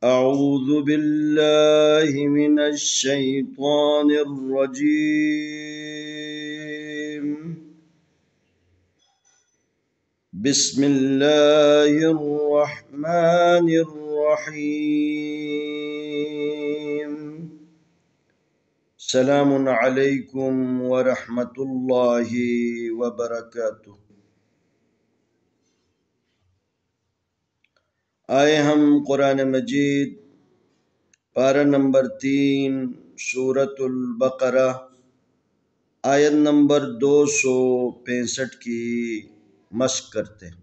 أعوذ بالله من الشيطان الرجيم. بسم الله الرحمن الرحيم. سلام عليكم ورحمة الله وبركاته. आए हम कुरान मजीद पारा नंबर 3 सूरतुल बकरा आयत नंबर 265 की मश्क करते हैं।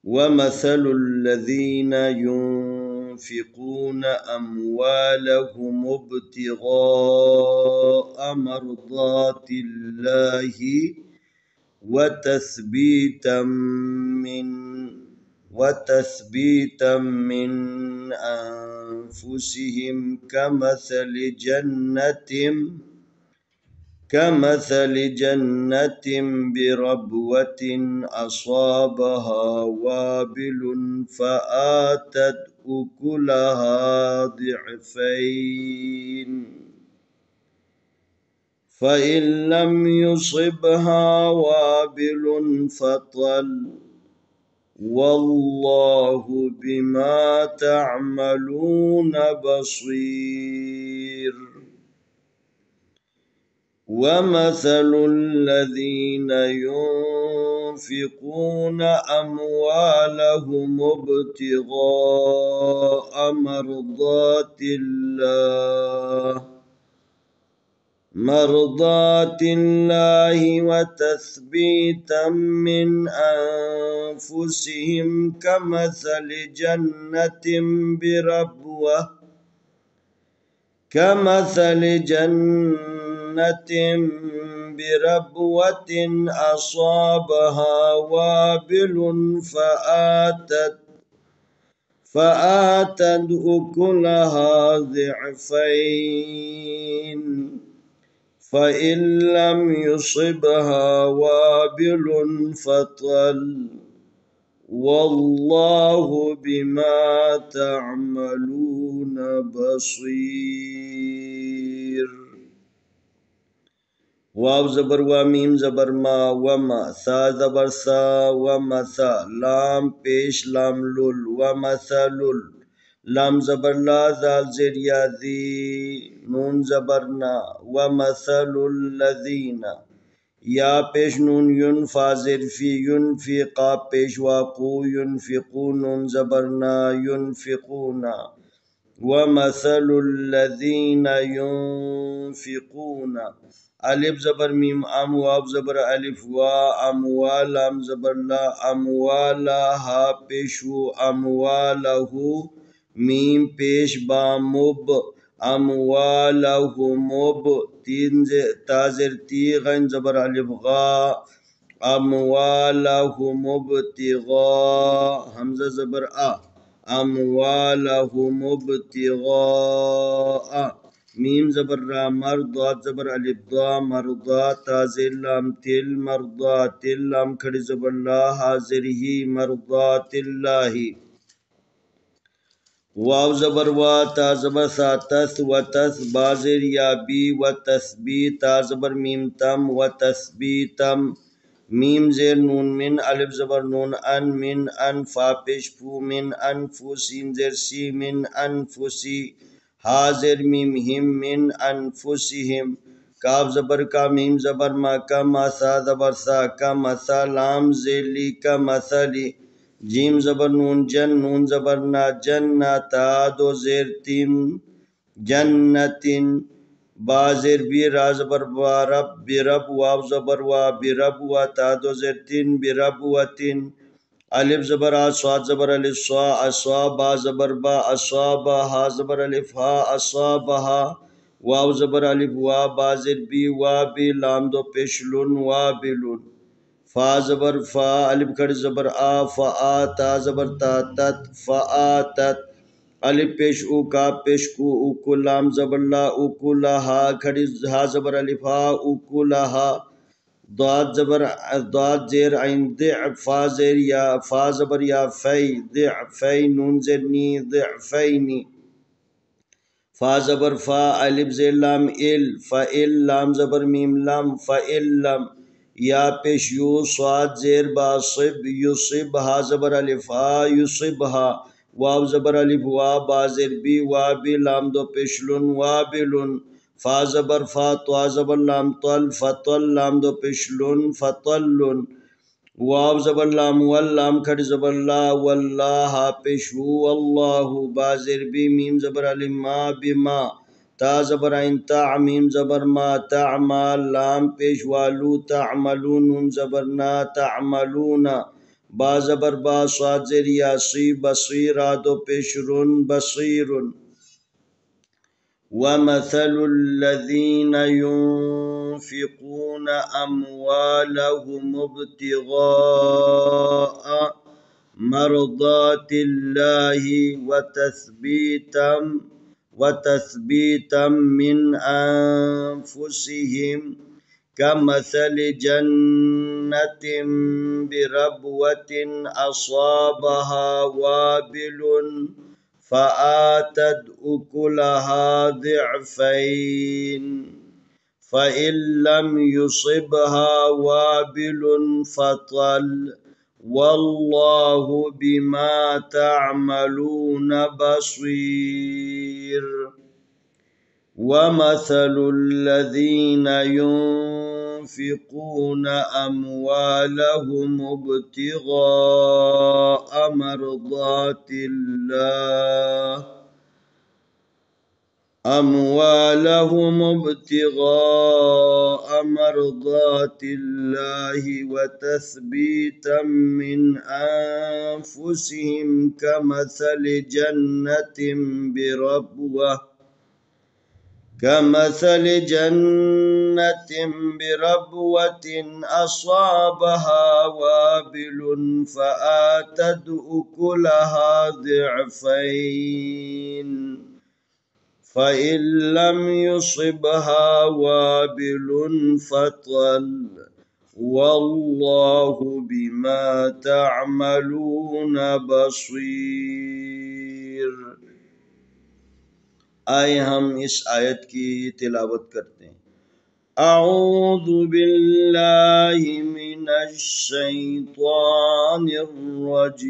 वमसलु लज़ीना युनफ़िक़ूना अम्वालहुम इब्तिग़ाअ मर्ज़ातिल्लाहि मिन वतस्बीतम मिन अनफुसिहिम كمثل جنة بربوة أصابها وابل فآتت أكلها ضعفين فإن لم يصبها وابل فطل والله بما تعملون بصير. ومثل الذين ينفقون أموالهم ابتغاء مرضات الله وتثبيتا من أنفسهم كمثل جنة بربوة أصابها وابل فآتت أكلها ضعفين فإن لم يصبها وابل فطل والله بما تعملون بصير. واو زبر وا میم زبر ما وما ثا زبر سا ومثا لام پیش لام لل ومثلل لام زبر لا زال زیر یا ذی نون زبرنا ومثل الذین یا پیش نون ین فازر فی ینفقا پیش واقو ینفقون زبرنا ینفقونا ومثل الذین ينفقون الف زبر میم ام واو زبر الف وا اموال ام زبر لا اموالها پیشو امواله میم پیش با مب اموالهم مب تین تازر تی غین زبر الف غا اموالهم ابتغاء حمزه زبر ا اموالهم ابتغاء میم زبر را مرضات زبر الف ضا مرضات تازر لام تل مرضات لام کھڑی زبر لا حاضر ہی مرضات اللہ واو زبر وا تا زبر سا تس و تس بازر یا بی و تثبیت تا زبر میم تم و تثبیتم میم زیر نون من الف زبر نون ان من انفا پیش فو من انفو سین زیر سی من انفسی حاضر میم ہم من انفسہم کاف زبر کا میم زبر ما کا مسا زبر سا کا مسا لام زیلی کا مسلی جیم زبر نون جن نون زبر نا جنتا دو زیر تیم جنتن بازر بی را زبر رب برب واو زبر وا برب و تا دو زیر تین برب و تین الف زبر آ صاد زبر الف صا اصا با زبر با اصا با ہا زبر الف ہا اصا بہا واو زبر الف وا بازر بی وا بی لام دو پیشلن وا بلن فا زبر فا الف کھڑ زبر آ فا تا زبر تا تت فآتت الف پیش او کا پیش کو او کو لام زبر لا او کو لہا کھڑی ہا زبر الف ہا او کو لہا ضاد زير عين ضعف فا زير يا فا زبر يا في ضعفين نون زير ني ضعفين فا زبر فا الف زير لام ال فإل لام زبر ميم لام فإل لم یا پیش یو صاد زیر با صب یصب ها زبر الف ها یصبها واو زبر الف وا با زیر بی وا بی لام دو پیش لن وابلن فا زبر فا طا زبر لام طل فطل لام دو پیش لن فطلن واو زبر لام واللام کھڑ زبر لا واللہ پیش ہو واللہ با زیر بی میم زبر الف ما بما تا زبر عین تا میم زبر ما تعمل لام پیش والو تعملون نون زبر نا تعملون با زبر با صاد زیر یاسی بصیر دو پیش رن بصیر ومثل الذين ينفقون أموالهم ابتغاء مرضات الله وتثبيتا من أنفسهم كمثل جنة بربوة أصابها وابل فآتت أكلها ضعفين فإن لم يصبها وابل فطل والله بما تعملون بصير ومثل الذين ينفقون أموالهم ابتغاء مرضات الله وتثبيتا من أنفسهم كمثل جنة بربوة أصابها وابل فآتت أكلها ضعفين فإن لم يصبها وابل فطل والله بما تعملون بصير. آئے ہم اس آیت کی تلاوت کرتے ہیں. اعوذ باللہ من الشیطان الرجیم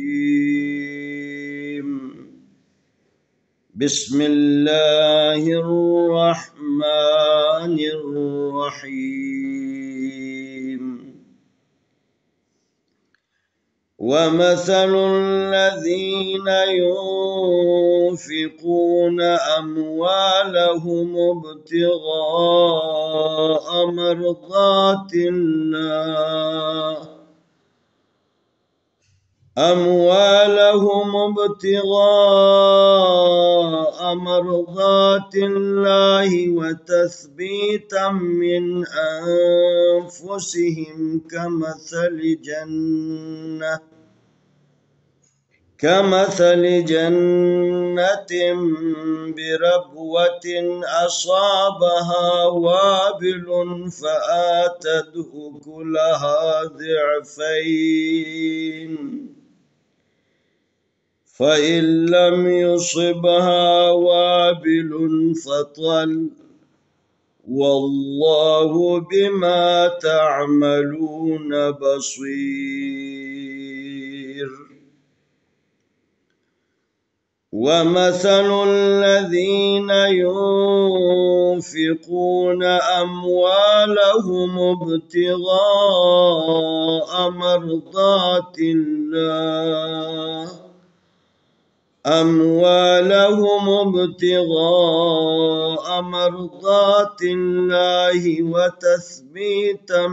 بسم اللہ الرحمن الرحیم. ومثل الذين ينفقون أموالهم ابتغاء مرضات الله وتثبيتا من أنفسهم كمثل جنة بربوة أصابها وابل فآتت أكلها ضعفين فإن لم يصبها وابل فطل والله بما تعملون بصير. ومثل الذين ينفقون أموالهم ابتغاء مرضات الله وتثبيتا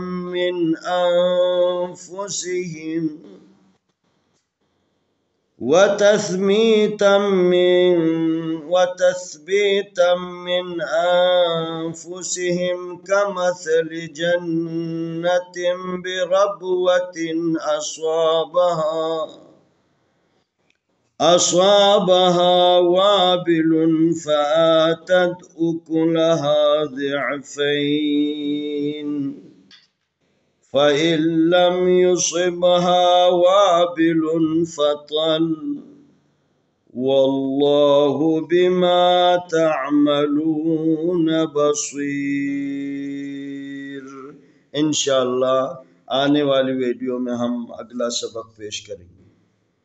من أنفسهم كمثل جنة بربوة أصابها وابل فآتت أكلها ضعفين फ़इल्लम युसिबहा वाबिलुन फ़तल वल्लाहु बिमा तअमलून बसीर। इंशाअल्लाह आने वाली वीडियो में हम अगला सबक पेश करेंगे।